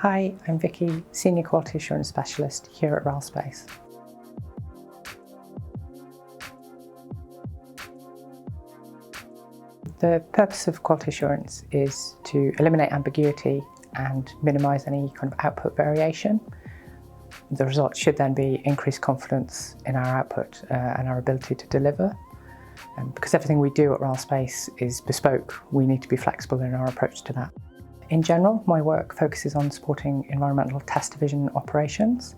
Hi, I'm Vicki, Senior Quality Assurance Specialist here at RAL Space. The purpose of quality assurance is to eliminate ambiguity and minimise any kind of output variation. The result should then be increased confidence in our output and our ability to deliver. And because everything we do at RAL Space is bespoke, we need to be flexible in our approach to that. In general, my work focuses on supporting environmental test division operations,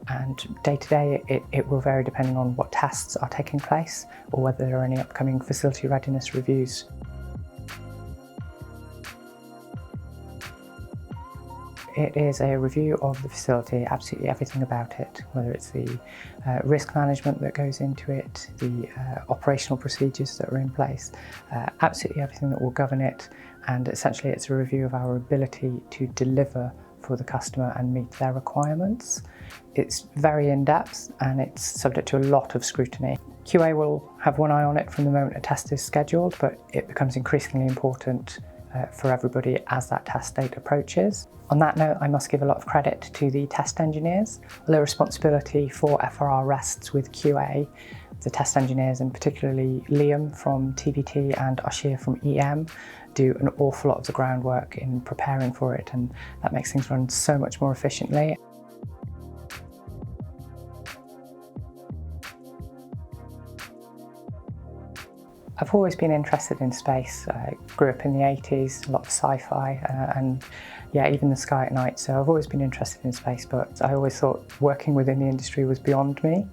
and day to day it will vary depending on what tests are taking place or whether there are any upcoming facility readiness reviews. It is a review of the facility, absolutely everything about it, whether it's the risk management that goes into it, the operational procedures that are in place, absolutely everything that will govern it, and essentially it's a review of our ability to deliver for the customer and meet their requirements. It's very in-depth and it's subject to a lot of scrutiny. QA will have one eye on it from the moment a test is scheduled, but it becomes increasingly important for everybody as that test date approaches. On that note, I must give a lot of credit to the test engineers. Although responsibility for FRR rests with QA, the test engineers, and particularly Liam from TVT and Ashir from EM, do an awful lot of the groundwork in preparing for it, and that makes things run so much more efficiently. I've always been interested in space. I grew up in the 80s, a lot of sci-fi and yeah, even the sky at night. So I've always been interested in space, but I always thought working within the industry was beyond me.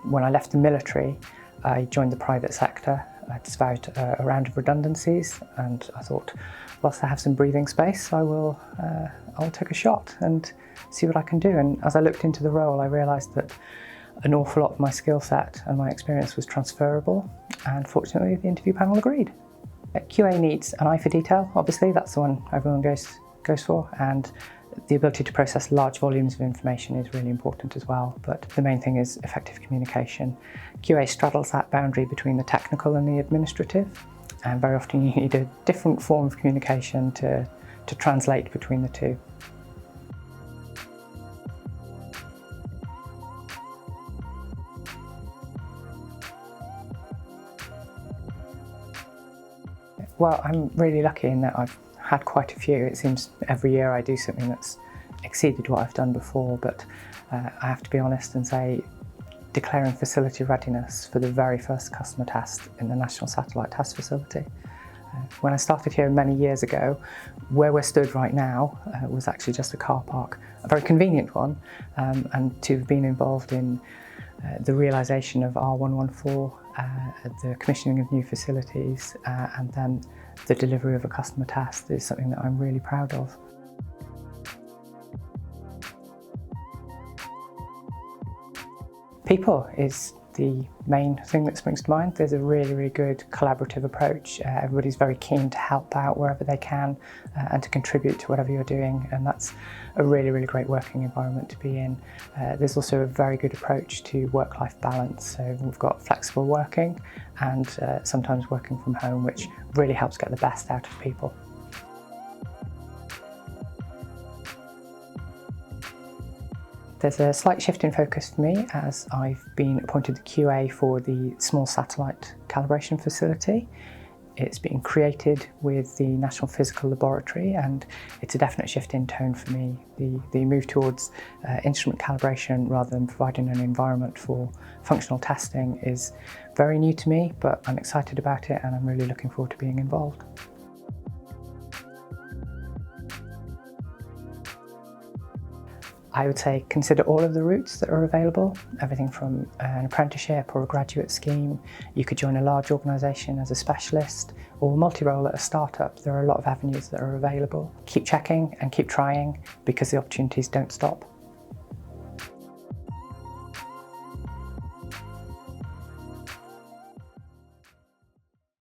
When I left the military, I joined the private sector. I disavowed a round of redundancies, and I thought, whilst I have some breathing space, I'll take a shot and see what I can do. And as I looked into the role, I realised that an awful lot of my skill set and my experience was transferable, and fortunately the interview panel agreed. QA needs an eye for detail, obviously, that's the one everyone goes for, and the ability to process large volumes of information is really important as well, but the main thing is effective communication. QA straddles that boundary between the technical and the administrative, and very often you need a different form of communication to translate between the two. Well, I'm really lucky in that I've had quite a few. It seems every year I do something that's exceeded what I've done before, but I have to be honest and say declaring facility readiness for the very first customer test in the National Satellite Test Facility. When I started here many years ago, where we're stood right now was actually just a car park, a very convenient one, and to have been involved in the realisation of R114, the commissioning of new facilities, and then the delivery of a customer test is something that I'm really proud of. People is the main thing that springs to mind. There's a really good collaborative approach. Everybody's very keen to help out wherever they can and to contribute to whatever you're doing, and that's a really great working environment to be in. There's also a very good approach to work-life balance, so we've got flexible working and sometimes working from home, which really helps get the best out of people. There's a slight shift in focus for me as I've been appointed the QA for the small satellite calibration facility. It's been created with the National Physical Laboratory, and it's a definite shift in tone for me. The move towards instrument calibration rather than providing an environment for functional testing is very new to me, but I'm excited about it and I'm really looking forward to being involved. I would say consider all of the routes that are available, everything from an apprenticeship or a graduate scheme. You could join a large organisation as a specialist or multi-role at a startup. There are a lot of avenues that are available. Keep checking and keep trying because the opportunities don't stop.